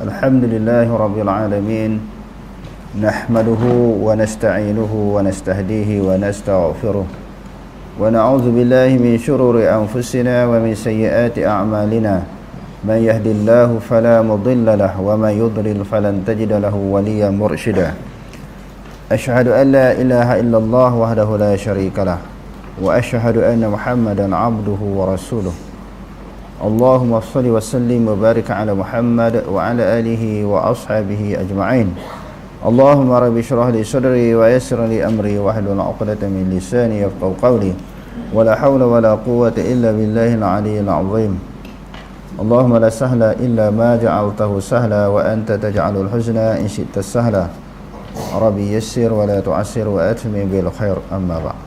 الحمد لله رب العالمين نحمده ونستعينه ونستهديه ونستغفره ونعوذ بالله من شرور أنفسنا ومن سيئات أعمالنا من يهد الله فلا مضل له ومن يضلل فلن تجد له وليا مرشدا أشهد أن لا إله إلا الله وحده لا شريك له وأشهد أن محمدا عبده ورسوله اللهم صل وسلم وبارك على محمد وعلى آله وأصحابه أجمعين اللهم رب اشرح لي صدري ويسر لي أمري واحلل عقدة من لساني يفقهوا قولي ولا حول ولا قوة إلا بالله العلي العظيم اللهم لا سهل إلا ما جعلته سهلا وأنت تجعل الحزن إن شئت السهلا ربي يسر ولا تعسر وأتمم بالخير أما بعد.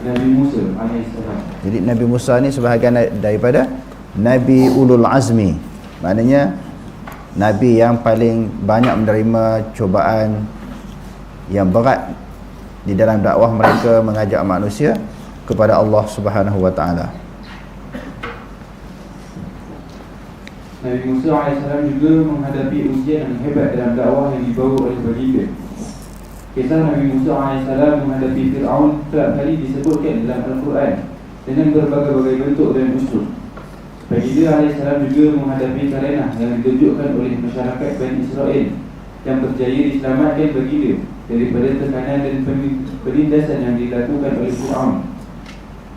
Nabi Musa alaihissalam. Jadi Nabi Musa ni sebahagian daripada Nabi Ulul Azmi. Maknanya Nabi yang paling banyak menerima cubaan yang berat di dalam dakwah mereka mengajak manusia kepada Allah Subhanahu wa taala. Nabi Musa alaihissalam juga menghadapi ujian yang hebat dalam dakwah yang dibawa oleh baginda. Kisah Nabi Musa AS menghadapi Fir'aun kerap kali disebutkan dalam Al-Quran dengan berbagai-bagai bentuk dan usul. Baginda AS juga menghadapi karenah yang ditunjukkan oleh masyarakat Bani Israel yang berjaya diselamatkan baginda daripada tekanan dan penindasan yang dilakukan oleh Fir'aun.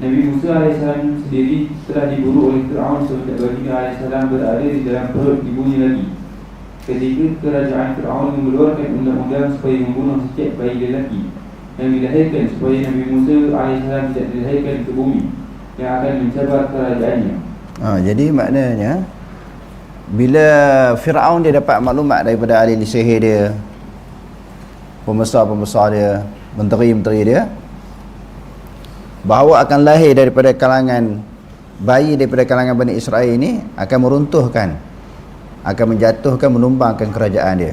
Nabi Musa AS sendiri telah diburu oleh Fir'aun semenjak baginda AS berada di dalam perut ibunya lagi. Ketika kerajaan Fir'aun mengeluarkan undang-undang supaya membunuh setiap bayi lelaki yang dilahirkan supaya Nabi Musa AS tidak dilahirkan ke bumi yang akan mencabar kerajaannya. Jadi maknanya bila Fir'aun dia dapat maklumat daripada ahli sihir dia, pembesar-pembesar dia, menteri-menteri dia, bahawa akan lahir daripada kalangan bayi daripada kalangan Bani Israel ini akan meruntuhkan, akan menjatuhkan, menumbangkan kerajaan dia.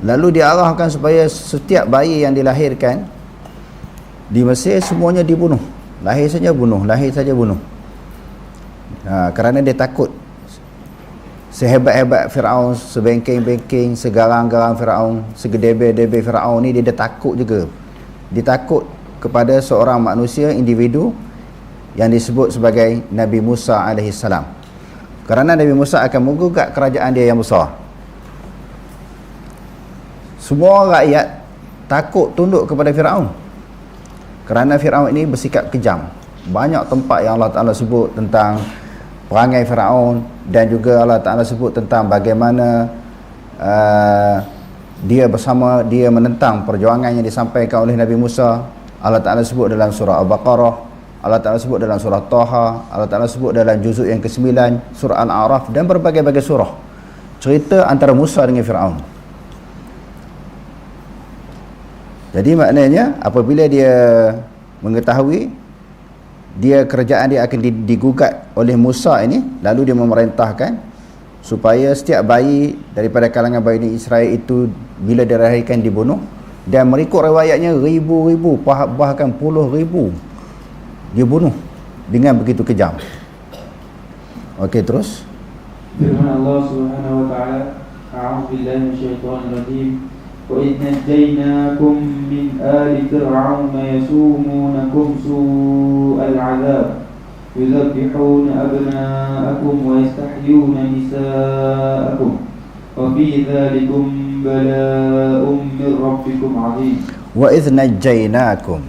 Lalu diarahkan supaya setiap bayi yang dilahirkan di Mesir semuanya dibunuh. Lahir saja bunuh, lahir saja bunuh. Kerana dia takut. Sehebat-hebat Fir'aun, sebengking-bengking, segarang-garang Fir'aun, segedebe-debe Fir'aun ni, dia takut juga. Dia takut kepada seorang manusia, individu yang disebut sebagai Nabi Musa alaihissalam. Kerana Nabi Musa akan menggugat kerajaan dia yang besar. Semua rakyat takut tunduk kepada Fir'aun. Kerana Fir'aun ini bersikap kejam. Banyak tempat yang Allah Ta'ala sebut tentang perangai Fir'aun, dan juga Allah Ta'ala sebut tentang bagaimana dia menentang perjuangan yang disampaikan oleh Nabi Musa. Allah Ta'ala sebut dalam surah Al-Baqarah, Allah Ta'ala sebut dalam surah Taha, Allah Ta'ala sebut dalam juzuk yang ke-9 surah Al-A'raf, dan berbagai-bagai surah cerita antara Musa dengan Fir'aun. Jadi maknanya apabila dia mengetahui dia kerajaan dia akan digugat oleh Musa ini, lalu dia memerintahkan supaya setiap bayi daripada kalangan Bani Israel itu bila dilahirkan dibunuh, dan mengikut riwayatnya ribu-ribu, bahkan puluh ribu dia bunuh dengan begitu kejam. Okey, terus firman Allah Subhanahu wa taala, a'udzu billahi minasyaitonir rajim, wa idh najaynakum min ali fir'auna yasumunakum su'al 'adzab yudhabbihuna abna'akum wa yastahyuna nisa'akum wa fi dzalikum bala'un min rabbikum 'adzim. Wa idh najaynakum,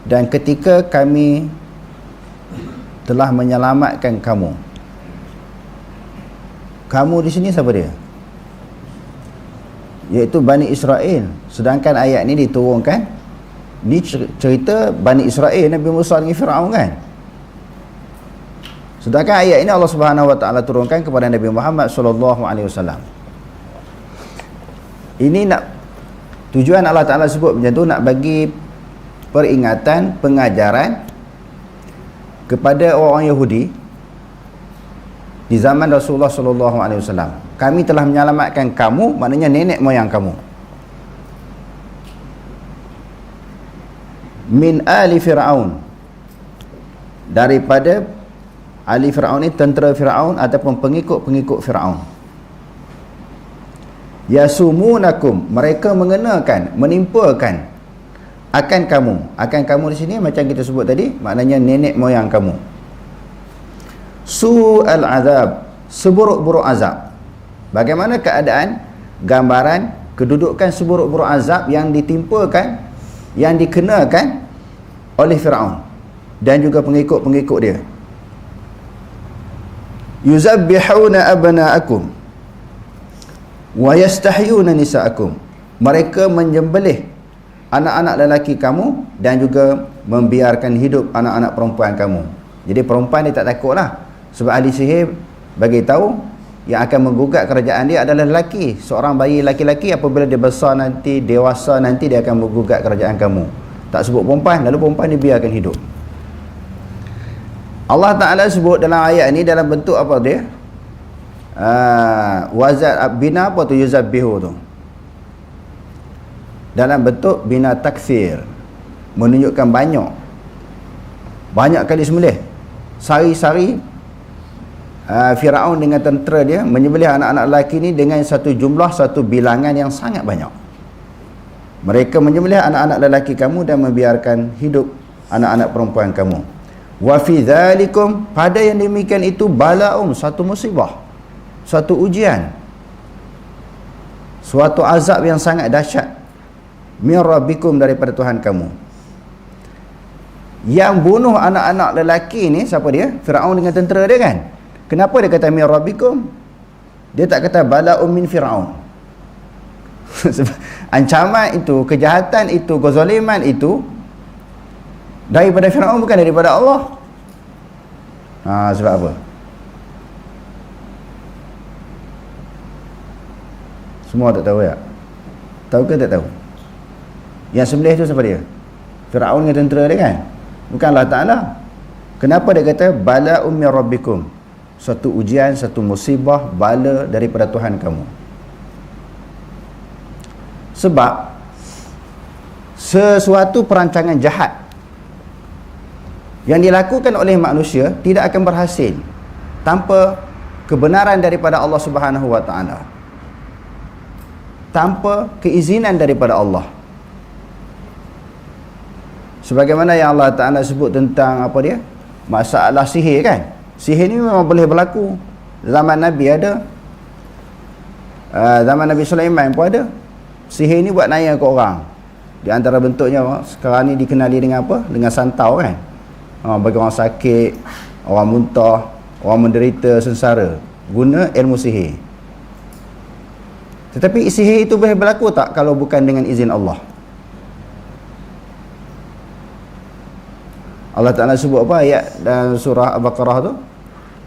dan ketika kami telah menyelamatkan kamu. Kamu di sini siapa dia? Iaitu Bani Israel. Sedangkan ayat ni diturunkan, ni cerita Bani Israel, Nabi Musa dengan Fir'aun kan. Sedangkan ayat ini Allah Subhanahu wa taala turunkan kepada Nabi Muhammad sallallahu alaihi wasallam. Ini tujuan Allah Taala sebut macam tu, nak bagi peringatan, pengajaran kepada orang Yahudi di zaman Rasulullah sallallahu alaihi wasallam. Kami telah menyelamatkan kamu, maknanya nenek moyang kamu. Min ali Fir'aun, daripada ahli Fir'aun ni tentera Fir'aun ataupun pengikut-pengikut Fir'aun. Yasumunakum, mereka mengenakan, menimpakan akan kamu di sini macam kita sebut tadi, maknanya nenek moyang kamu. Su'al azab, seburuk-buruk azab. Bagaimana keadaan, gambaran kedudukan seburuk-buruk azab yang ditimpakan, yang dikenakan oleh Fir'aun dan juga pengikut-pengikut dia. Yuzabbihuna abna'akum wa yastahyuna nisa'akum, mereka menyembelih anak-anak lelaki kamu dan juga membiarkan hidup anak-anak perempuan kamu. Jadi perempuan dia tak takutlah, sebab ahli sihir bagi tahu yang akan menggugat kerajaan dia adalah lelaki. Seorang bayi laki-laki apabila dia besar nanti, dewasa nanti, dia akan menggugat kerajaan kamu. Tak sebut perempuan, lalu perempuan dibiarkan hidup. Allah Ta'ala sebut dalam ayat ni dalam bentuk apa dia? Wazat bina apa tu, yuzabbihu tu, dalam bentuk bina takfir, menunjukkan banyak kali sembelih. Sari-sari Firaun dengan tentera dia menyembelih anak-anak lelaki ni dengan satu jumlah, satu bilangan yang sangat banyak. Mereka menyembelih anak-anak lelaki kamu dan membiarkan hidup anak-anak perempuan kamu. Wa fi dzalikum, pada yang demikian itu, bala'um, satu musibah, suatu ujian, suatu azab yang sangat dahsyat, min rabbikum, daripada Tuhan kamu. Yang bunuh anak-anak lelaki ni siapa dia? Firaun dengan tentera dia kan. Kenapa dia kata min rabbikum? Dia tak kata bala'um min Firaun. Ancaman itu, kejahatan itu, kezaliman itu daripada Firaun, bukan daripada Allah. Sebab apa? Semua tak tahu ya? Tahu ke tak tahu? Yang sembelih tu siapa dia? Firaun dengan tentera dia kan? Bukan Allah Ta'ala. Kenapa dia kata bala'um min rabbikum? Satu ujian, satu musibah, bala daripada Tuhan kamu. Sebab sesuatu perancangan jahat yang dilakukan oleh manusia tidak akan berhasil tanpa kebenaran daripada Allah Subhanahu wa Ta'ala, tanpa keizinan daripada Allah. Sebagaimana yang Allah Ta'ala sebut tentang apa dia? Masalah sihir kan? Sihir ni memang boleh berlaku. Zaman Nabi ada, zaman Nabi Sulaiman pun ada. Sihir ni buat naya ke orang. Di antara bentuknya sekarang ni dikenali dengan apa? Dengan santau kan? Bagi orang sakit, orang muntah, orang menderita sengsara, guna ilmu sihir. Tetapi sihir itu boleh berlaku tak kalau bukan dengan izin Allah? Allah Ta'ala sebut apa ayat dalam surah Al-Baqarah tu?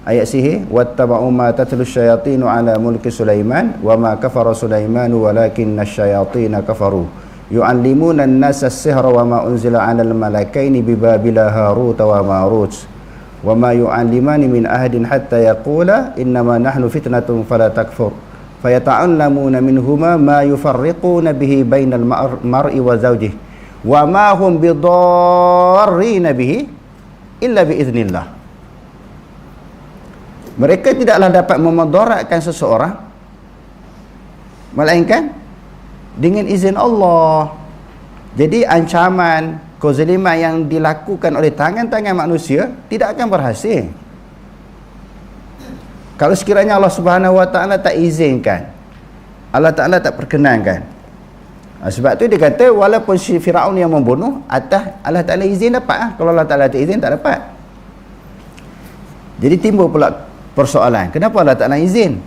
Ayat sihir, wattaba'u ma tatlu syayatinu ala mulki Sulaiman wa ma kafara Sulaimanu walakinna syayatina kafaru yu'allimuna an-nasa as-sihra wa ma unzila 'alal malakaini bi Babila Harut wa Marut wa ma yu'allimani min ahadin hatta yaqula innama nahnu fitnatun fala takfur fayata'allamuna minhuma ma yufarriquna bihi bainal mar'i wa zawjihi wa ma hum bidarrina bihi illa bi idznillah. Mereka tidaklah dapat memudaratkan seseorang melainkan dengan izin Allah. Jadi ancaman, kezaliman yang dilakukan oleh tangan-tangan manusia tidak akan berhasil kalau sekiranya Allah Subhanahu wa Ta'ala tak izinkan, Allah Ta'ala tak perkenankan. Sebab tu dia kata walaupun si Firaun yang membunuh, atas Allah Ta'ala izin dapat. Kalau Allah Ta'ala tak izin, tak dapat. Jadi timbul pula persoalan, kenapa Allah Ta'ala izin?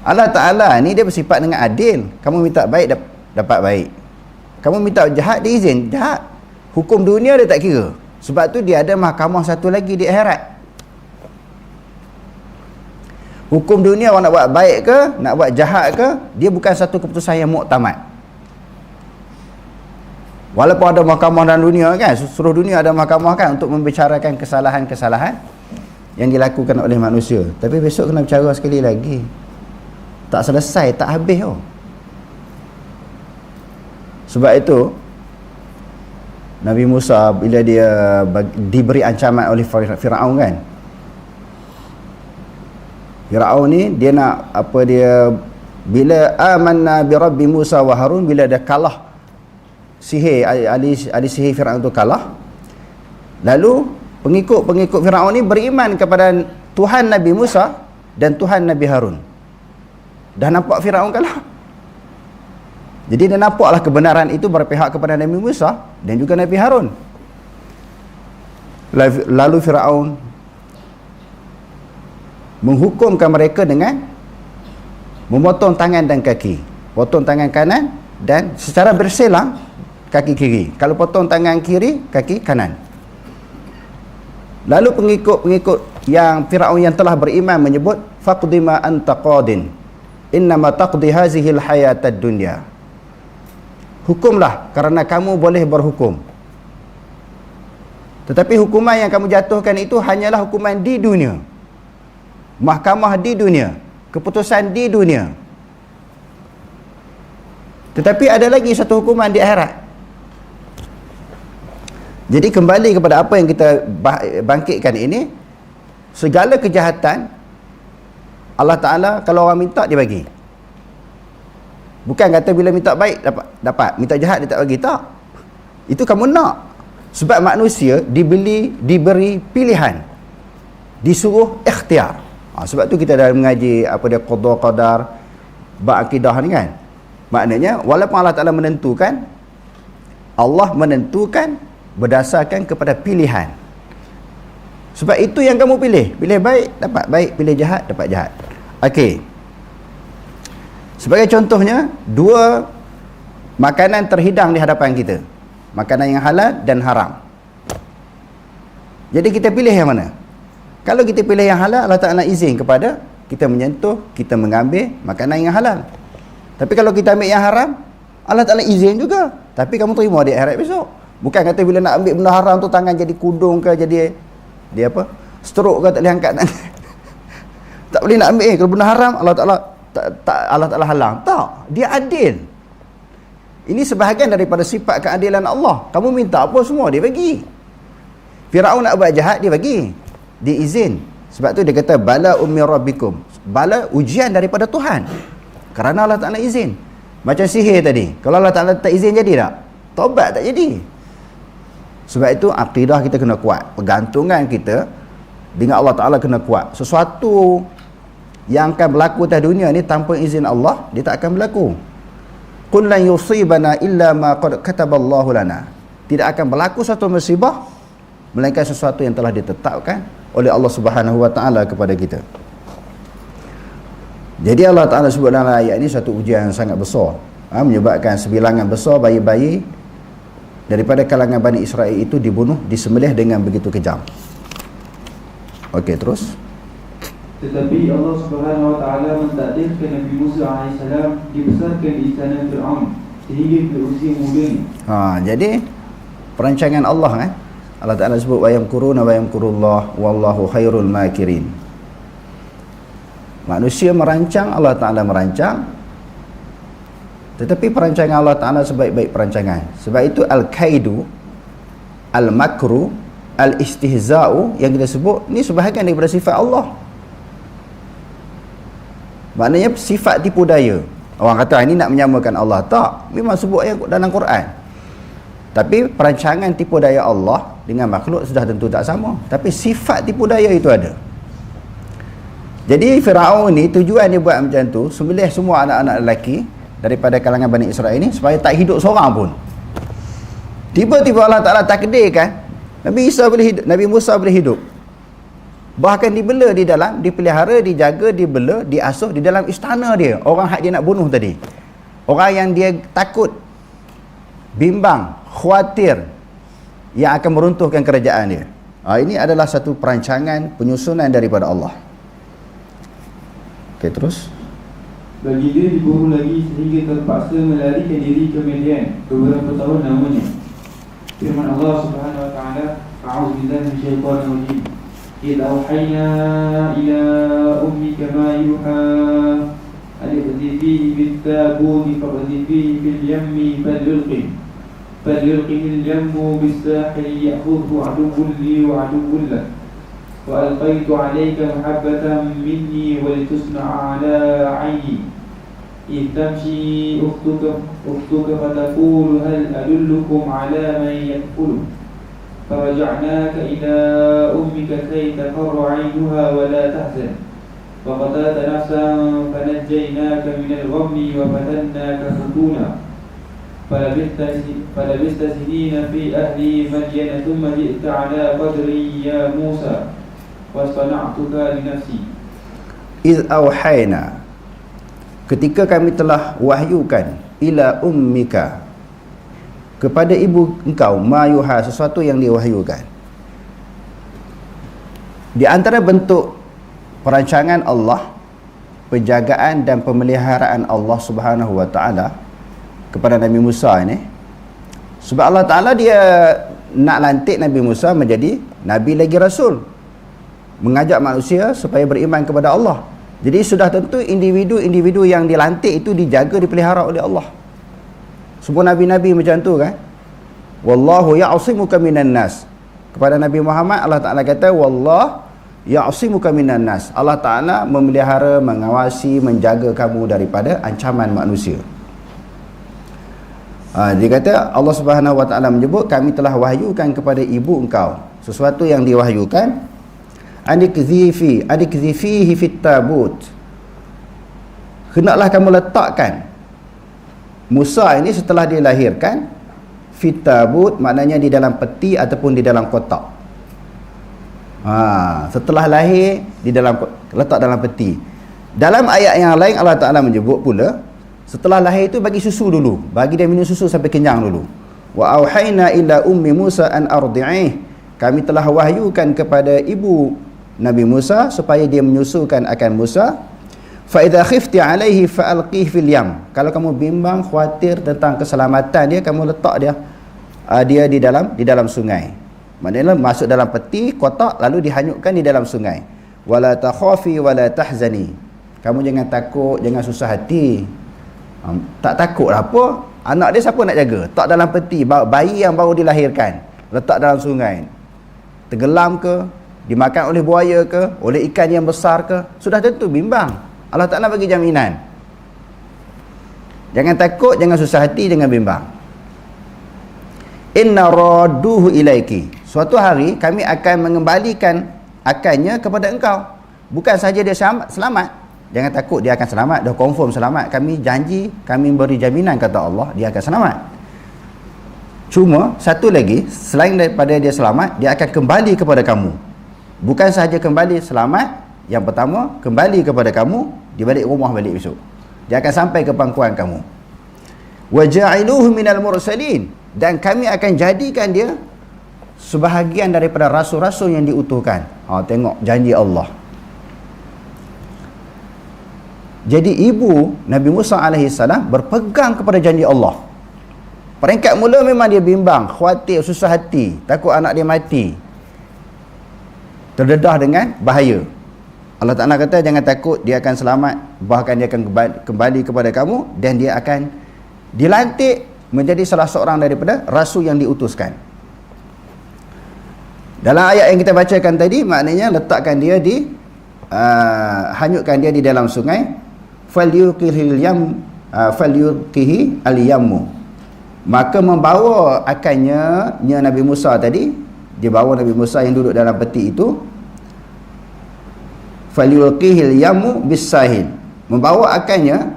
Allah Ta'ala ni dia bersifat dengan adil. Kamu minta baik, dapat baik. Kamu minta jahat, dia izin jahat. Hukum dunia dia tak kira. Sebab tu dia ada mahkamah satu lagi di akhirat. Hukum dunia, orang nak buat baik ke, nak buat jahat ke, dia bukan satu keputusan yang muktamad. Walaupun ada mahkamah dalam dunia kan, seluruh dunia ada mahkamah kan untuk membicarakan kesalahan-kesalahan yang dilakukan oleh manusia. Tapi besok kena bicara sekali lagi. Tak selesai, tak habis oh. Sebab itu Nabi Musa bila dia diberi ancaman oleh Firaun kan, Firaun ni dia nak apa, dia bila amanna bi rabbi Musa wa Harun, bila dia kalah sihir, ahli sihir Firaun tu kalah, lalu pengikut Firaun ni beriman kepada Tuhan Nabi Musa dan Tuhan Nabi Harun. Dah nampak Firaun kalah, jadi dia nampaklah kebenaran itu berpihak kepada Nabi Musa dan juga Nabi Harun. Lalu Firaun menghukumkan mereka dengan memotong tangan dan kaki. Potong tangan kanan dan secara berselang kaki kiri. Kalau potong tangan kiri, kaki kanan. Lalu pengikut-pengikut yang Firaun yang telah beriman menyebut, faqdi ma anta qadin, innama taqdi hazihil hayatad dunya. Hukumlah kerana kamu boleh berhukum. Tetapi hukuman yang kamu jatuhkan itu hanyalah hukuman di dunia. Mahkamah di dunia, keputusan di dunia. Tetapi ada lagi satu hukuman di akhirat. Jadi kembali kepada apa yang kita bangkitkan ini, segala kejahatan Allah Ta'ala kalau orang minta dia bagi. Bukan kata bila minta baik dapat, minta jahat dia tak bagi, tak. Itu kamu nak. Sebab manusia diberi pilihan, disuruh ikhtiar. Sebab tu kita dah mengaji apa dia qada qadar bab akidah ni kan. Maknanya walaupun Allah Ta'ala menentukan, Allah menentukan berdasarkan kepada pilihan. Sebab itu yang kamu pilih. Pilih baik, dapat baik. Pilih jahat, dapat jahat. Okey. Sebagai contohnya, dua makanan terhidang di hadapan kita. Makanan yang halal dan haram. Jadi kita pilih yang mana? Kalau kita pilih yang halal, Allah Ta'ala izin kepada kita menyentuh, kita mengambil makanan yang halal. Tapi kalau kita ambil yang haram, Allah Ta'ala izin juga. Tapi kamu terima di akhirat besok. Bukan kata bila nak ambil benda haram tu tangan jadi kudung ke, jadi dia apa? Stroke ke, tak boleh angkat tangan. Tak boleh nak ambil. Kalau benda haram, Allah Ta'ala halang. Tak, dia adil. Ini sebahagian daripada sifat keadilan Allah. Kamu minta apa semua dia bagi. Firaun nak buat jahat, dia bagi. Dia izin. Sebab tu dia kata bala ummi rabbikum. Bala ujian daripada Tuhan. Kerana Allah Ta'ala izin. Macam sihir tadi. Kalau Allah Ta'ala tak izin jadi tak? Taubat tak jadi. Sebab itu akidah kita kena kuat. Pergantungan kita dengan Allah Ta'ala kena kuat. Sesuatu yang akan berlaku atas dunia ni tanpa izin Allah, dia tak akan berlaku. Qul lan yusibana illa ma qad kataballahu lana. Tidak akan berlaku satu musibah melainkan sesuatu yang telah ditetapkan oleh Allah Subhanahu wa Ta'ala kepada kita. Jadi Allah Ta'ala sebut dalam ayat ini satu ujian yang sangat besar, menyebabkan sebilangan besar bayi-bayi daripada kalangan Bani Israel itu dibunuh, disembelih dengan begitu kejam. Okey, terus. Tetapi Allah Subhanahu wa Ta'ala mentakdirkan Nabi Musa AS dibesarkan di istana Fir'aun sehingga ke usia mudanya. Jadi perancangan Allah kan. Allah Ta'ala sebut wa yamkuruna wa yamkurullah wallahu khairul makirin. Manusia merancang, Allah Ta'ala merancang. Tetapi perancangan Allah Ta'ala sebaik-baik perancangan. Sebab itu al-kaidu, al-makru, al-istihza'u yang kita sebut ni sebahagian daripada sifat Allah. Maknanya sifat tipu daya. Orang kata ini nak menyamakan Allah. Tak, memang sebut ayat dalam Quran. Tapi perancangan tipu daya Allah dengan makhluk sudah tentu tak sama. Tapi sifat tipu daya itu ada. Jadi Firaun ni tujuan dia buat macam tu, sembelih semua anak-anak lelaki daripada kalangan Bani Israel ini supaya tak hidup seorang pun. Tiba-tiba Allah Ta'ala takdirkan Nabi Musa boleh hidup. Bahkan dibela di dalam, dipelihara, dijaga, dibela, diasuh di dalam istana dia. Orang hak dia nak bunuh tadi, orang yang dia takut, bimbang, khawatir yang akan meruntuhkan kerajaan dia. Ini adalah satu perancangan, penyusunan daripada Allah. Okey, terus. Bagi dia diburu lagi sehingga terpaksa melarikan diri ke Midian beberapa tahun lamanya. Firman Allah Subhanahu wa Ta'ala, a'udzubillahi minasyaitonir rajim. إذ أوحينا إلى أمك ما يوحى أن اقذفيه بالتابوت فاقذفيه في اليم فليلقه اليم بالساحل يأخذه عدو لي وعدو له وألقيت عليك محبة مني ولتصنع على عيني إذ تمشي أختك فتقول هل أدلكم على من يكفله فرجعناك إلى أمك كي تقر عينها ولا تحزن وقتلت نفسا فنجيناك من الغم وفتناك فتونا فلبثت سنين في أهل مدين ثم جئت على قدري يا موسى واصطنعتك لنفسي إذ أوحينا, ketika kami telah wahyukan, ila ummika, kepada ibu engkau, ma yuha, sesuatu yang diwahyukan. Di antara bentuk perancangan Allah, penjagaan dan pemeliharaan Allah Subhanahu wa taala kepada Nabi Musa ini, sebab Allah Taala dia nak lantik Nabi Musa menjadi nabi lagi rasul, mengajak manusia supaya beriman kepada Allah. Jadi sudah tentu individu-individu yang dilantik itu dijaga, dipelihara oleh Allah. Semua nabi-nabi macam tu kan. Wallahu ya'simuka minan nas. Kepada Nabi Muhammad Allah Taala kata wallahu ya'simuka minan nas. Allah Taala memelihara, mengawasi, menjaga kamu daripada ancaman manusia. Dia kata Allah Subhanahu wa taala menyebut, kami telah wahyukan kepada ibu engkau sesuatu yang diwahyukan, adikzifihi fit tabut, hendaklah kamu letakkan Musa ini setelah dilahirkan, fit tabut maknanya di dalam peti ataupun di dalam kotak. Setelah lahir letak dalam peti. Dalam ayat yang lain Allah Taala menyebut pula, setelah lahir itu bagi susu dulu, bagi dia minum susu sampai kenyang dulu. Wa auhayna ila ummi Musa an ardi'ih, kami telah wahyukan kepada ibu Nabi Musa supaya dia menyusukan akan Musa. Fa idza khifti alaihi fa alqih fil yam, kalau kamu bimbang khawatir tentang keselamatan dia, kamu letak dia di dalam sungai. Maknanya masuk dalam peti kotak lalu dihanyutkan di dalam sungai. Wala takhafi wala tahzani, kamu jangan takut, jangan susah hati. Tak takut apa? Anak dia siapa nak jaga? Tak dalam peti, bayi yang baru dilahirkan, letak dalam sungai. Tenggelam ke? Dimakan oleh buaya ke? Oleh ikan yang besar ke? Sudah tentu bimbang. Allah Ta'ala bagi jaminan. Jangan takut, jangan susah hati, jangan bimbang. Inna radduhu ilaiki, suatu hari kami akan mengembalikan akannya kepada engkau. Bukan saja dia selamat, jangan takut dia akan selamat, dah confirm selamat, kami janji, kami beri jaminan kata Allah dia akan selamat. Cuma satu lagi, selain daripada dia selamat, dia akan kembali kepada kamu. Bukan sahaja kembali selamat, yang pertama kembali kepada kamu di balik rumah balik besok. Dia akan sampai ke pangkuan kamu. Wa ja'iluhu minal mursalin, dan kami akan jadikan dia sebahagian daripada rasul-rasul yang diutuhkan. Tengok janji Allah. Jadi ibu Nabi Musa AS berpegang kepada janji Allah. Peringkat mula memang dia bimbang, khawatir, susah hati, takut anak dia mati, terdedah dengan bahaya. Allah Ta'ala kata jangan takut, dia akan selamat, bahkan dia akan kembali kepada kamu, dan dia akan dilantik menjadi salah seorang daripada rasul yang diutuskan. Dalam ayat yang kita bacakan tadi, maknanya letakkan dia hanyutkan dia di dalam sungai. Falyuqihi al-yammu, maka membawa akannya Nabi Musa tadi, dia bawa Nabi Musa yang duduk dalam peti itu. Falyuqihi al-yammu bis-sahil, membawa akannya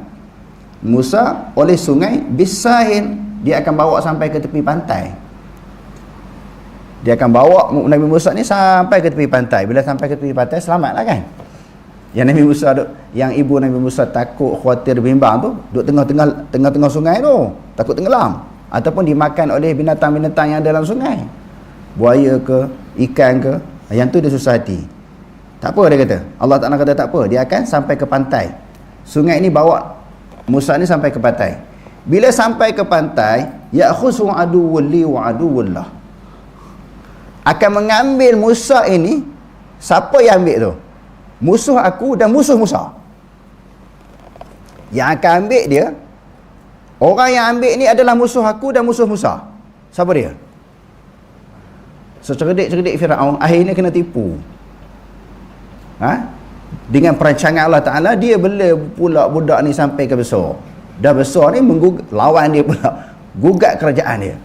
Musa oleh sungai bis-sahil, dia akan bawa sampai ke tepi pantai. Dia akan bawa Nabi Musa ni sampai ke tepi pantai. Bila sampai ke tepi pantai, selamatlah kan. Yang Nabi Musa yang ibu Nabi Musa takut, khawatir, bimbang tu, duduk tengah-tengah sungai tu, takut tenggelam ataupun dimakan oleh binatang-binatang yang ada dalam sungai, buaya ke, ikan ke, yang tu dia susah hati. Tak apa, dia kata, Allah Ta'ala kata tak apa, dia akan sampai ke pantai. Sungai ini bawa Musa ni sampai ke pantai. Bila sampai ke pantai, ya'khusu aduwwul li wa aduwwullah, akan mengambil Musa ini. Siapa yang ambil tu? Musuh aku dan musuh Musa. Yang akan ambil dia, orang yang ambil ni adalah musuh aku dan musuh Musa. Siapa dia? Secerdik-cerdik Firaun akhirnya kena tipu. Dengan perancangan Allah Ta'ala, dia bela pula budak ni sampai ke besar. Dah besar ni lawan dia pula, gugat kerajaan dia.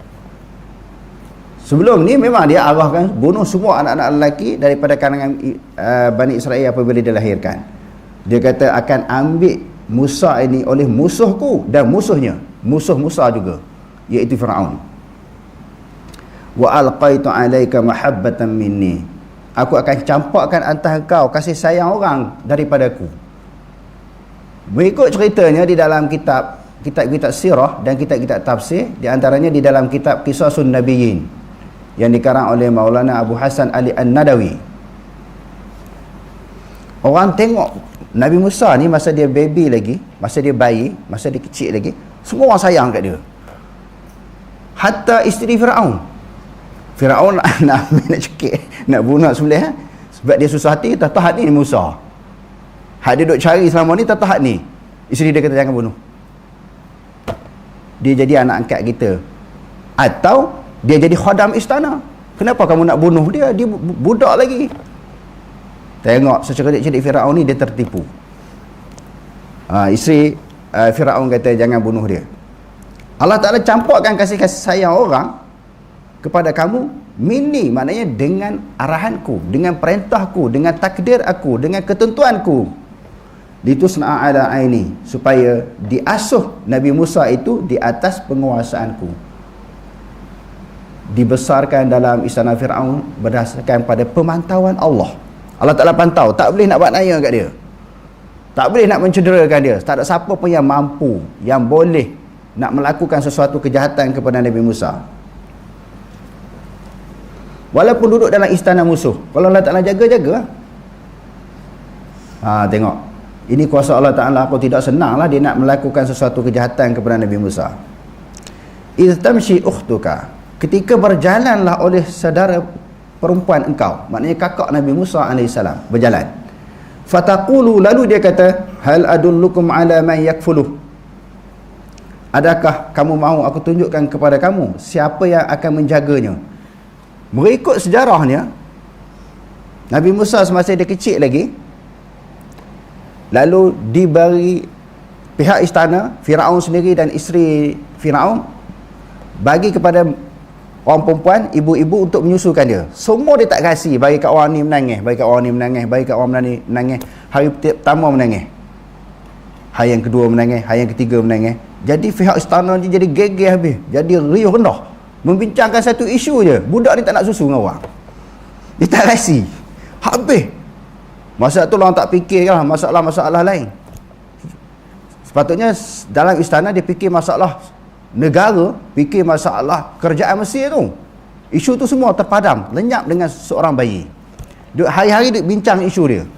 Sebelum ni memang dia arahkan bunuh semua anak-anak lelaki daripada kalangan Bani Israel apabila dilahirkan. Dia kata akan ambil Musa ini oleh musuhku dan musuhnya, musuh Musa juga, iaitu Firaun. Wa alqaitu alaika mahabbatan minni, aku akan campakkan atas kau kasih sayang orang daripadaku. Berikut ceritanya di dalam kitab-kitab sirah dan kitab-kitab tafsir, di antaranya di dalam kitab Qisasun Nabiyyin yang dikarang oleh Maulana Abu Hasan Ali An-Nadawi. Orang tengok Nabi Musa ni masa dia baby lagi, masa dia bayi, masa dia kecil lagi, semua orang sayang kat dia. Hatta isteri Firaun nak cekik, nak bunuh sebelah, sebab dia susah hati, tahan ni Musa. Hak dia duk cari selama ni, tahan ni. Isteri dia kata jangan bunuh. Dia jadi anak angkat kita. Atau dia jadi khodam istana. Kenapa kamu nak bunuh dia? Dia budak lagi. Tengok secerdik-cerdik Firaun ni, dia tertipu. Isteri Firaun kata jangan bunuh dia. Allah Ta'ala campurkan kasih sayang orang kepada kamu minni, maknanya dengan arahanku, dengan perintahku, dengan takdir aku, dengan ketentuanku. Litusna'a ala aini, supaya diasuh Nabi Musa itu di atas penguasaanku. Dibesarkan dalam istana Firaun berdasarkan pada pemantauan Allah. Allah Ta'ala pantau, tak boleh nak buat naya kat dia, tak boleh nak mencederakan dia. Tak ada siapa pun yang mampu, yang boleh nak melakukan sesuatu kejahatan kepada Nabi Musa, walaupun duduk dalam istana musuh. Kalau Allah Ta'ala jaga-jaga, tengok, ini kuasa Allah Ta'ala. Aku tidak senanglah dia nak melakukan sesuatu kejahatan kepada Nabi Musa. Idh tamshi ukhtuka, ketika berjalanlah oleh saudara perempuan engkau, maknanya kakak Nabi Musa AS berjalan. Fataqulu, lalu dia kata, hal adullukum ala man yakfuluh, adakah kamu mahu aku tunjukkan kepada kamu siapa yang akan menjaganya? Berikut sejarahnya, Nabi Musa semasa dia kecil lagi, lalu diberi pihak istana, Firaun sendiri dan isteri Firaun bagi kepada orang perempuan, ibu-ibu untuk menyusukan dia. Semua dia tak kasih. Bagi kat orang ni menangis, bagi kat orang ni menangis, bagi kat orang ni menangis. Hari pertama menangis, hari yang kedua menangis, hari yang ketiga menangis. Jadi pihak istana ni jadi geger habis, jadi riuh rendah, membincangkan satu isu je. Budak ni tak nak susu dengan orang, dia tak kasih, habis. Masa tu orang tak fikirkan masalah-masalah lain. Sepatutnya dalam istana dia fikir masalah negara, fikir masalah kerajaan Mesir tu. Isu tu semua terpadam, lenyap dengan seorang bayi. Hari-hari dia bincang isu dia.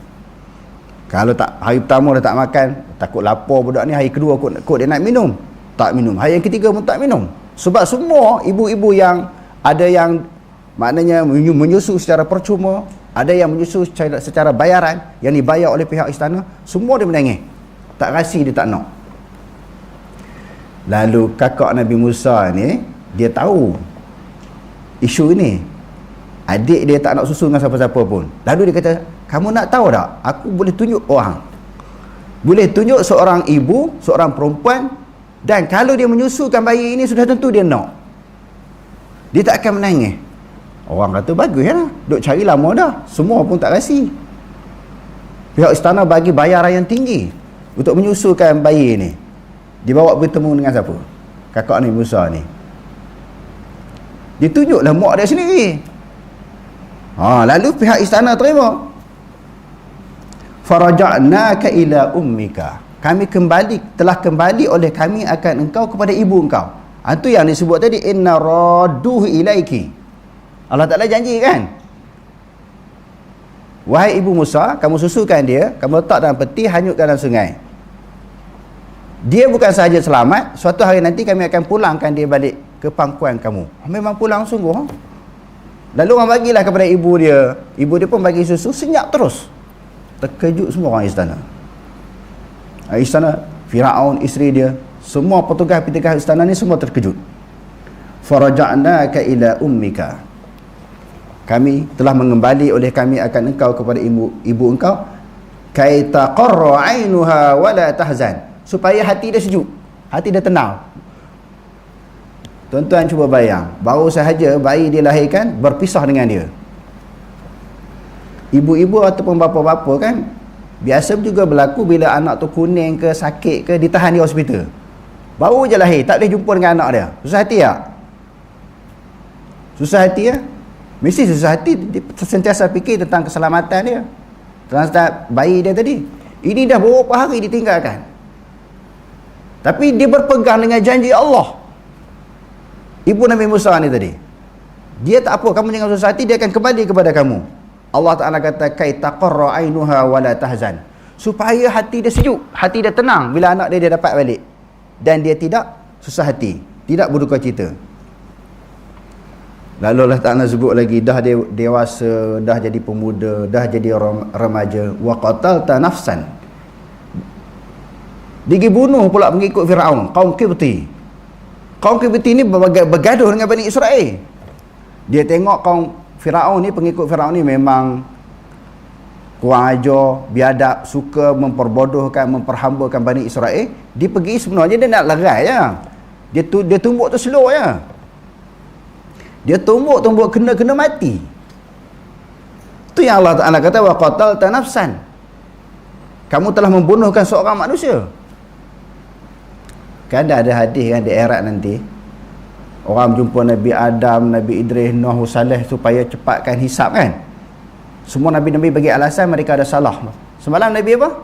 Kalau tak, hari pertama dia tak makan, takut lapar budak ni. Hari kedua kot dia nak minum, tak minum. Hari yang ketiga pun tak minum. Sebab semua ibu-ibu yang ada yang maknanya menyusu secara percuma, ada yang menyusu secara bayaran, yang dibayar oleh pihak istana, semua dia menangis, tak kasih, dia tak nak. Lalu kakak Nabi Musa ni, dia tahu isu ini, adik dia tak nak susu dengan siapa-siapa pun. Lalu dia kata, kamu nak tahu tak, aku boleh tunjuk orang, boleh tunjuk seorang ibu, seorang perempuan, dan kalau dia menyusukan bayi ini, sudah tentu dia nak, dia tak akan menangis. Orang kata bagus ya, duk cari lama dah, semua pun tak kasih. Pihak istana bagi bayaran yang tinggi untuk menyusukan bayi ini. Dibawa bertemu dengan siapa? Kakak Nabi Musa ni. Ditunjuklah mak dia sendiri. Lalu pihak istana terima. Faraja'naka ila ummika, kami telah kembali oleh kami akan engkau kepada ibu engkau. Itu yang disebut tadi, inna radduhu ilaiki. Allah Ta'ala janji kan, wahai ibu Musa, kamu susukan dia, kamu letak dalam peti, hanyutkan dalam sungai. Dia bukan sahaja selamat, suatu hari nanti kami akan pulangkan dia balik ke pangkuan kamu. Memang pulang sungguh. Lalu orang bagilah kepada ibu dia. Ibu dia pun bagi susu, senyap terus. Terkejut semua orang istana. Istana Firaun, isteri dia, semua petugas istana ni semua terkejut. Faraja'naka ila ummika, kami telah mengembali oleh kami akan engkau kepada ibu engkau, kai taqarra 'ainuha wa la tahzan, supaya hati dia sejuk, hati dia tenang. Tuan-tuan cuba bayang, baru sahaja bayi dilahirkan berpisah dengan dia. Ibu-ibu ataupun bapa-bapa kan biasa juga berlaku bila anak tu kuning ke sakit ke ditahan di hospital. Baru je lahir tak boleh jumpa dengan anak dia. Susah hati tak? Susah hati ya? Mesti susah hati. Dia sentiasa fikir tentang keselamatan dia, tentang bayi dia tadi. Ini dah berapa hari ditinggalkan, tapi dia berpegang dengan janji Allah. Ibu Nabi Musa ni tadi, dia tak apa, kamu jangan susah hati, dia akan kembali kepada kamu. Allah Ta'ala kata kai taqarra 'ainuha wa la tahzan, supaya hati dia sejuk, hati dia tenang bila anak dia dapat balik, dan dia tidak susah hati, tidak berduka cita. Lalu Allah Ta'ala sebut lagi, dah dia dewasa, dah jadi pemuda, dah jadi remaja, wa qatalta nafsan, dia bunuh pula pengikut Firaun, kaum Qibti. Kaum Qibti ni bergaduh dengan Bani Israel. Dia tengok kaum Firaun ni, pengikut Firaun ni memang kurang ajar, biadab, suka memperbodohkan, memperhambakan Bani Israel. Dia pergi, sebenarnya dia nak lerai je. Dia tumbuk tu slow je. Dia tumbuk kena mati. Tu yang Allah Ta'ala kata wa qatalta nafsan, kamu telah membunuhkan seorang manusia. Kan ada hadis kan di akhirat nanti, orang jumpa Nabi Adam, Nabi Idris, Nuh, Saleh supaya cepatkan hisap kan. Semua Nabi-Nabi bagi alasan mereka ada salah. Semalam Nabi apa?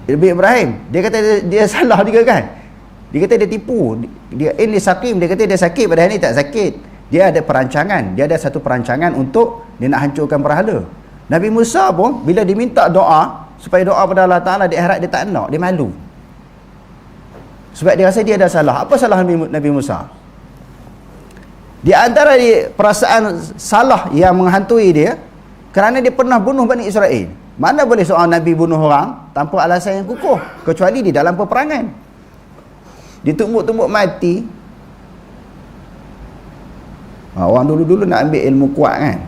Nabi Ibrahim, dia kata dia salah juga kan. Dia kata dia tipu, dia ini sakim, dia kata dia sakit, padahal ni tak sakit. Dia ada perancangan, dia ada satu perancangan untuk dia nak hancurkan berhala. Nabi Musa pun bila diminta doa supaya doa pada Allah Ta'ala di akhirat, dia tak nak, dia malu. Sebab dia rasa dia ada salah. Apa salah Nabi Musa? Di antara perasaan salah yang menghantui dia, kerana dia pernah bunuh Bani Israel. Mana boleh seorang Nabi bunuh orang tanpa alasan yang kukuh, kecuali di dalam peperangan. Ditumbuk-tumbuk mati. Orang dulu-dulu nak ambil ilmu kuat kan,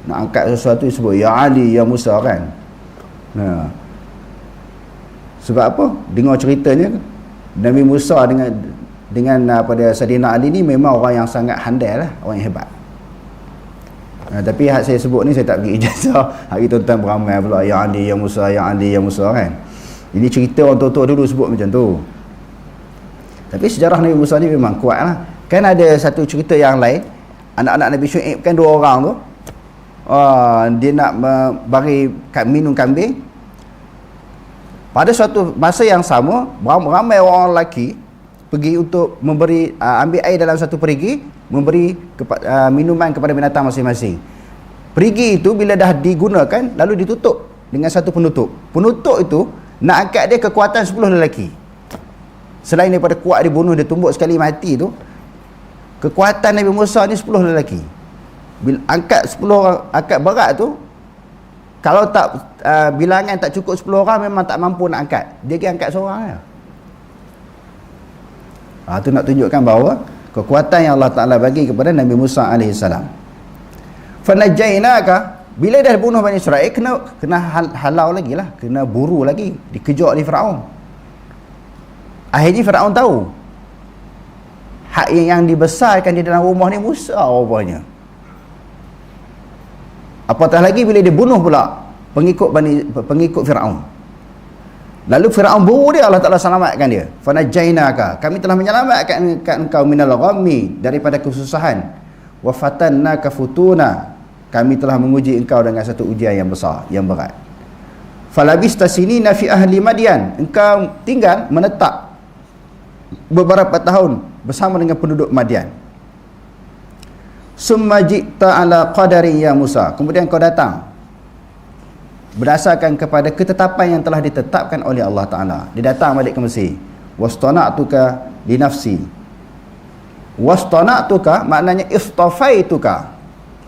nak angkat sesuatu sebut Ya Ali, Ya Musa kan. Sebab apa? Dengar ceritanya, Nabi Musa dengan pada Sayyidina Ali ni memang orang yang sangat handal lah, orang yang hebat. Tapi hak saya sebut ni saya tak bagi ijazah. Hari tuan-tuan beramai pula Ya Ali, Ya Musa, Ya Ali, Ya Musa kan. Ini cerita orang tua-tua dulu sebut macam tu. Tapi sejarah Nabi Musa ni memang kuat lah. Kan ada satu cerita yang lain, anak-anak Nabi Syuaib kan, 2 orang tu, dia nak bagi minum kambing. Pada suatu masa yang sama, ramai orang lelaki pergi untuk memberi, ambil air dalam satu perigi, memberi minuman kepada binatang masing-masing. Perigi itu bila dah digunakan, lalu ditutup dengan satu penutup. Penutup itu nak angkat dia kekuatan 10 lelaki. Selain daripada kuat dia bunuh, dia tumbuk sekali mati tu, kekuatan Nabi Musa ni 10 lelaki. Bila angkat 10 orang, angkat berat tu, kalau tak bilangan tak cukup 10 orang, memang tak mampu nak angkat. Dia pergi angkat seorang je. Tu nak tunjukkan bahawa kekuatan yang Allah Ta'ala bagi kepada Nabi Musa AS. Fanajainaka, bila dah bunuh Bani Israel, kena halau lagi lah, kena buru lagi, dikejar di Firaun. Akhirnya Firaun tahu hak yang dibesarkan di dalam rumah ni Musa rupanya. Apatah lagi bila dia bunuh pula pengikut Firaun. Lalu Firaun buru dia, Allah Ta'ala selamatkan dia. Fanajainaka, kami telah menyelamatkan engkau minal ghammi, daripada kesusahan. Wa fatannaka futuna, kami telah menguji engkau dengan satu ujian yang besar, yang berat. Falabista sinina fi ahli Madian, engkau tinggal menetap beberapa tahun bersama dengan penduduk Madian. Summa ji'ta ala qadari ya Musa, kemudian kau datang berdasarkan kepada ketetapan yang telah ditetapkan oleh Allah Ta'ala. Dia datang balik ke Mesir. Wastana'tuka li nafsi. Wastana'tuka maknanya istafaituka,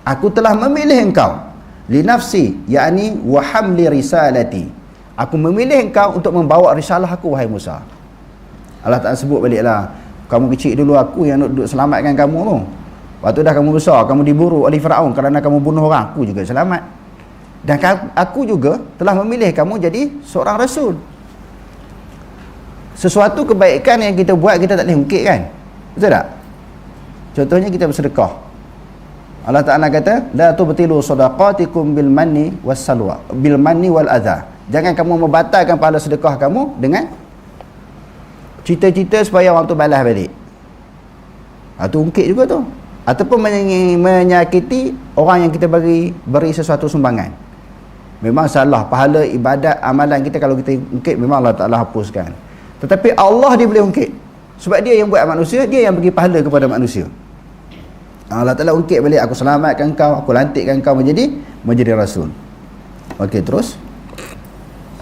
aku telah memilih engkau, li nafsi yakni wa hamli risalati, aku memilih engkau untuk membawa risalah aku wahai Musa. Allah Ta'ala sebut baliklah, kamu kecil dulu aku yang nak duduk selamatkan kamu tu. Waktu dah kamu besar, kamu diburu oleh Firaun kerana kamu bunuh orang, aku juga selamat. Dan aku juga telah memilih kamu jadi seorang rasul. Sesuatu kebaikan yang kita buat, kita tak boleh ungkit kan? Betul tak? Contohnya kita bersedekah. Allah Ta'ala kata, la tubtilu sadaqatikum bil manni was salwa, bil manni wal adha. Jangan kamu membatalkan pahala sedekah kamu dengan cita-cita supaya orang tu balas balik. Itu ungkit juga tu. Ataupun menyakiti orang yang kita beri sesuatu sumbangan. Memang salah. Pahala ibadat amalan kita kalau kita ungkit, memang Allah Ta'ala hapuskan. Tetapi Allah dia boleh ungkit. Sebab dia yang buat manusia, dia yang bagi pahala kepada manusia. Allah Ta'ala ungkit balik, aku selamatkan kau, aku lantikkan kau menjadi rasul. Okey, terus.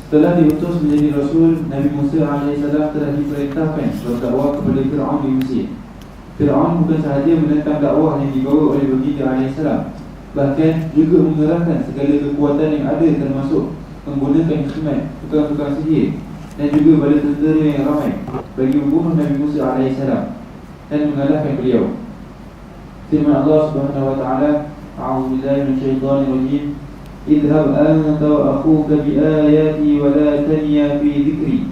Setelah diutus menjadi rasul, Nabi Musa AS telah diperintahkan berdakwah kepada Fir'aun di Mesir. Fir'aun bukan sahaja menentang dakwah yang dibawa oleh baginda AS, bahkan juga mengerahkan segala kekuatan yang ada, termasuk menggunakan khidmat tukang-tukang sihir dan juga bala tentera yang ramai bagi membunuh Nabi Musa AS dan mengalahkan beliau. Firman Allah Subhanahu wa taala, A'udzu billahi minasyaitonir rajim. Idhhab anta wa akhuka bi ayati wa la taniya fi dhikri.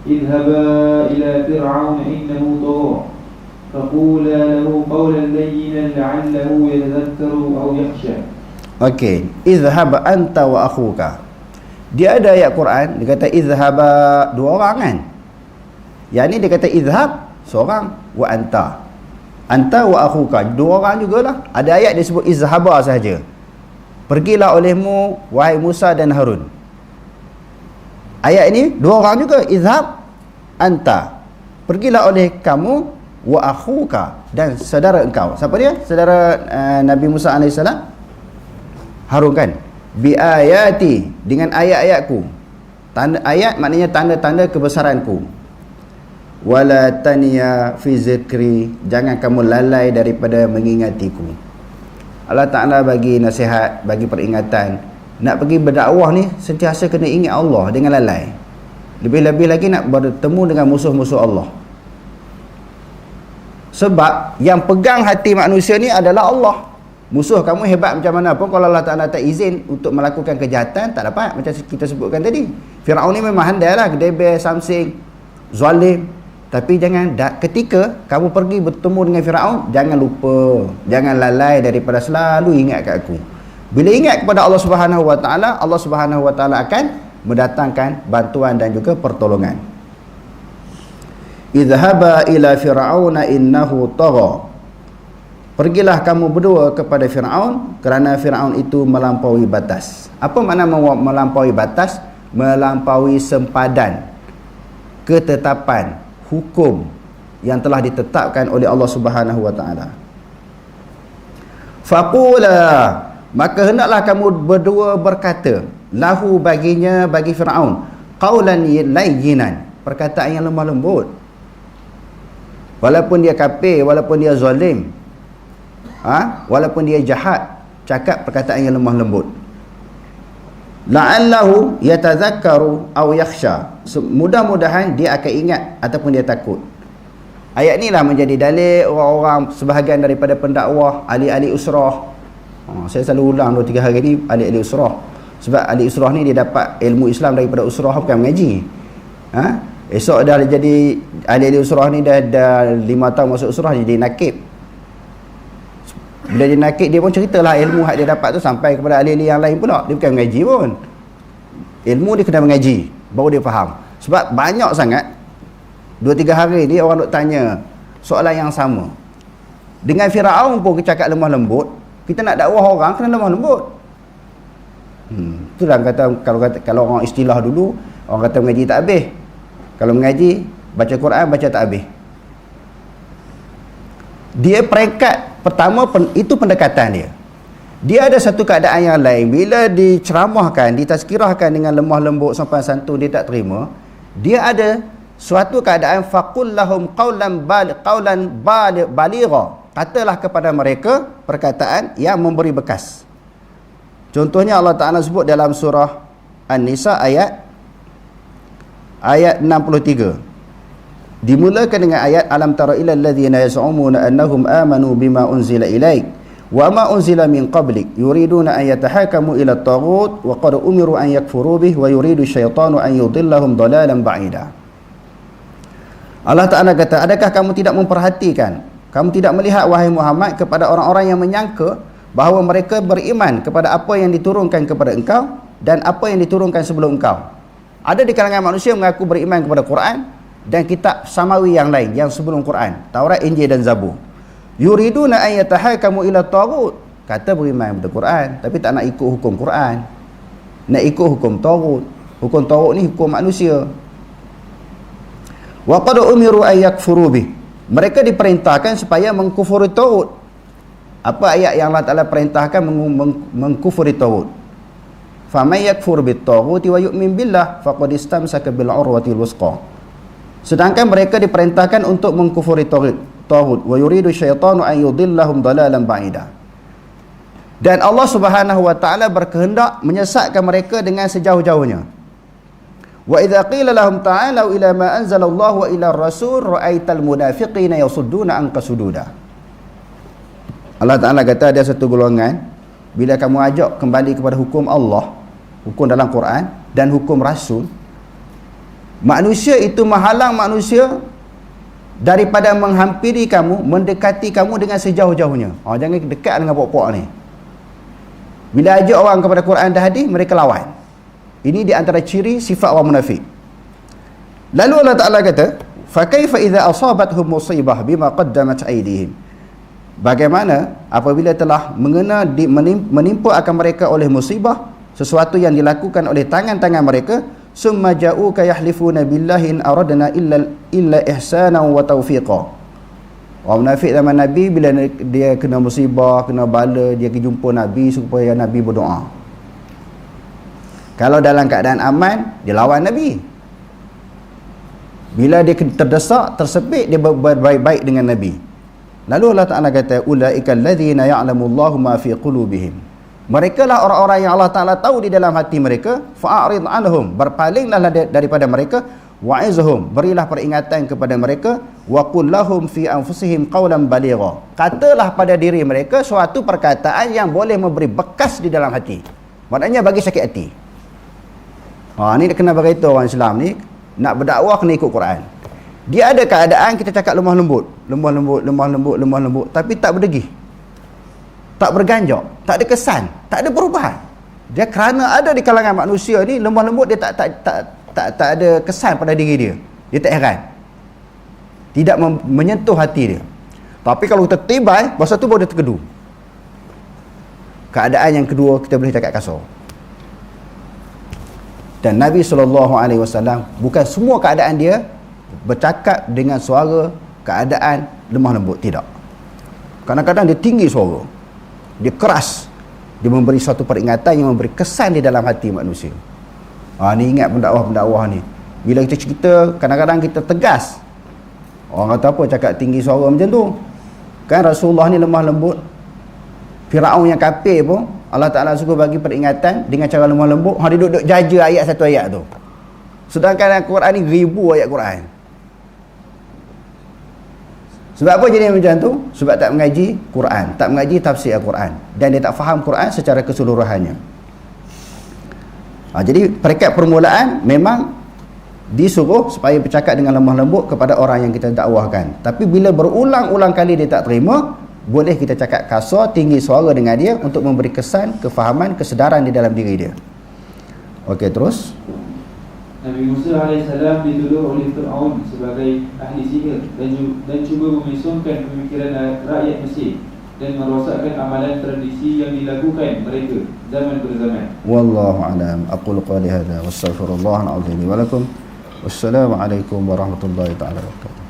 Idhhaba ila fir'aun innahu tagha. Faqula lahu qawlan layyinan la'allahu yatadhakkaru aw yakhsha. Okey, idhhab anta wa akhuka. Dia ada ayat Quran, dia kata idhhaba, dua orang kan. Yang ni dia kata idhhab seorang, wa anta. Anta wa akhuka, dua orang jugalah. Ada ayat dia sebut izhaba sahaja. Pergilah olehmu wahai Musa dan Harun. Ayat ini dua orang juga, izhab anta. Pergilah oleh kamu wa akhuka, dan saudara engkau. Siapa dia? Saudara Nabi Musa AS, Harun kan. Bi ayati, dengan ayat-ayatku. Tanda ayat maknanya tanda-tanda kebesaranku. Wala taniya fi zikri, jangan kamu lalai daripada mengingatiku. Allah Ta'ala bagi nasihat, bagi peringatan. Nak pergi berdakwah ni sentiasa kena ingat Allah, dengan lalai. Lebih-lebih lagi nak bertemu dengan musuh-musuh Allah. Sebab yang pegang hati manusia ni adalah Allah. Musuh kamu hebat macam mana pun, kalau Allah Ta'ala tak izin untuk melakukan kejahatan, tak dapat. Macam kita sebutkan tadi, Firaun ni memang handai lah, gedebel, samsing, zalim. Tapi jangan, ketika kamu pergi bertemu dengan Firaun, jangan lupa, jangan lalai daripada selalu ingat kat aku. Bila ingat kepada Allah Subhanahu wa taala, Allah Subhanahu wa taala akan mendatangkan bantuan dan juga pertolongan. Idhhaba ila fir'auna innahu tagha. Pergilah kamu berdua kepada Firaun, kerana Firaun itu melampaui batas. Apa makna melampaui batas? Melampaui sempadan ketetapan hukum yang telah ditetapkan oleh Allah Subhanahu wa taala. Faqula, maka hendaklah kamu berdua berkata, lahu baginya, bagi Firaun, qaulan layyinan, perkataan yang lemah lembut. Walaupun dia kafir, walaupun dia zalim, walaupun dia jahat, cakap perkataan yang lemah lembut. La'allahu yatazakkaru aw yakhsha, mudah-mudahan dia akan ingat ataupun dia takut. Ayat ni lah menjadi dalil orang-orang sebahagian daripada pendakwah, ahli-ahli usrah. Saya selalu ulang 2-3 hari ni, ahli-ahli usrah. Sebab ahli usrah ni dia dapat ilmu Islam daripada usrah, bukan mengaji. Esok dah jadi ahli-ahli usrah ni dah 5 tahun masuk usrah, jadi nakib. Bila dia nakik, dia pun ceritalah ilmu yang dia dapat tu sampai kepada ahli-ahli yang lain pula. Dia bukan mengaji pun. Ilmu dia kena mengaji, baru dia faham. Sebab banyak sangat, 2-3 hari ni orang duk tanya soalan yang sama. Dengan Firaun pun kita cakap lemah lembut. Kita nak dakwah orang kena lemah lembut. Itulah kata, kalau orang istilah dulu, orang kata mengaji tak habis. Kalau mengaji, baca Quran, baca tak habis. Dia peringkat pertama, itu pendekatan dia. Dia ada satu keadaan yang lain. Bila diceramahkan, ditazkirahkan dengan lemah lembut, sopan santun, dia tak terima. Dia ada suatu keadaan, faqul lahum qawlan baligha, katalah kepada mereka perkataan yang memberi bekas. Contohnya Allah Ta'ala sebut dalam surah An-Nisa ayat 63. Dimulakan dengan ayat alam tara ilal ladzina yaz'umuna annahum amanu bima unzila ilaik wa ma unzila min qablik yuriduna an yatahakamu ila at-taghut wa qad umiru an yakfuru bih wa yuridu syaitanu an yudillahum dalalan ba'ida. Allah Ta'ala kata, adakah kamu tidak memperhatikan, kamu tidak melihat wahai Muhammad kepada orang-orang yang menyangka bahawa mereka beriman kepada apa yang diturunkan kepada engkau dan apa yang diturunkan sebelum engkau. Ada di kalangan manusia mengaku beriman kepada Quran dan kitab samawi yang lain yang sebelum Quran, Taurat, Injil dan Zabur. Yuriduna an yatahakamu ila taghut, kata beriman kepada Quran tapi tak nak ikut hukum Quran, nak ikut hukum taghut. Hukum taghut ni hukum manusia. Wa qad umiru an yakfuru bih, mereka diperintahkan supaya mengkufuri taghut. Apa ayat yang Allah Ta'ala perintahkan mengkufuri taghut? Faman yakfur bit taghuti wa yu'min billah faqad istamsaka bil urwatil wusqa. Sedangkan mereka diperintahkan untuk mengkufuri taghut wa yuridu syaitanu an yudillahum dalalan ba'ida. Dan Allah Subhanahu wa taala berkehendak menyesatkan mereka dengan sejauh-jauhnya. Wa idza qila lahum ta'alu ila ma anzalallahu wa ila ar-rasul ra'aital munafiqina yasudduna anka sududa. Allah Ta'ala kata ada satu golongan, bila kamu ajak kembali kepada hukum Allah, hukum dalam Quran dan hukum Rasul, manusia itu menghalang manusia daripada menghampiri kamu, mendekati kamu dengan sejauh-jauhnya. Jangan dekat dengan pokok-pokok ni. Bila ajak orang kepada Quran dan hadis, mereka lawan. Ini di antara ciri sifat orang munafik. Lalu Allah Ta'ala kata, fa kaifa idza asabathum musibah bima qaddamat aydihim. Bagaimana apabila telah menimpa akan mereka oleh musibah, sesuatu yang dilakukan oleh tangan-tangan mereka, summa ja'uka yahlifuna billahi in aradna illa ihsanan wa tawfiqa. Orang munafik zaman Nabi, bila dia kena musibah, kena bala, dia pergi jumpa Nabi supaya Nabi berdoa. Kalau dalam keadaan aman, dia lawan Nabi. Bila dia terdesak, tersepit, dia berbaik-baik dengan Nabi. Lalu Allah Ta'ala kata, ulaika alladzina ya'lamullahu ma fi qulubihim. Mereka lah orang-orang yang Allah Ta'ala tahu di dalam hati mereka. Fa'arid anhum, berpalinglah daripada mereka. Wa'izhum, berilah peringatan kepada mereka. Wa qul lahum fi anfusihim qawlan baligha, katalah pada diri mereka suatu perkataan yang boleh memberi bekas di dalam hati. Maknanya bagi sakit hati. Ni kena beritahu orang Islam ni, nak berdakwah kena ikut Quran. Dia ada keadaan kita cakap lemah lembut, tapi tak berdegih, tak berganjak, tak ada kesan, tak ada perubahan. Dia kerana ada di kalangan manusia ni lemah lembut, dia tak ada kesan pada diri dia. Dia tak heran, tidak menyentuh hati dia. Tapi kalau kita tibai, masa tu baru dia terkedu. Keadaan yang kedua, kita boleh cakap kasar. Dan Nabi SAW bukan semua keadaan dia bercakap dengan suara keadaan lemah lembut, tidak. Kadang-kadang dia tinggi suara, dia keras, dia memberi suatu peringatan yang memberi kesan di dalam hati manusia. Ni ingat pendakwah-pendakwah ni, bila kita cerita, kadang-kadang kita tegas. Orang kata apa cakap tinggi suara macam tu? Kan Rasulullah ni lemah lembut. Firaun yang kafir pun Allah Ta'ala suruh bagi peringatan dengan cara lemah lembut. Dia duduk jaja ayat satu ayat tu. Sedangkan Al-Quran ni 1000 ayat Quran. Sebab apa jadi macam tu? Sebab tak mengaji Quran, tak mengaji tafsir Al-Quran, dan dia tak faham Quran secara keseluruhannya. Jadi peringkat permulaan memang disuruh supaya bercakap dengan lemah lembut kepada orang yang kita dakwahkan. Tapi bila berulang-ulang kali dia tak terima, boleh kita cakap kasar, tinggi suara dengan dia untuk memberi kesan, kefahaman, kesedaran di dalam diri dia. Okey, terus. Nabi Musa AS dituduh oleh Fir'aun sebagai ahli sihir dan cuba memisungkan pemikiran rakyat Mesir dan merosakkan amalan tradisi yang dilakukan mereka zaman berzaman. Wallahu a'lam. Aqulu qali hadza wastaghfirullahal azim wa lakum. Wassalamualaikum warahmatullahi taala wabarakatuh.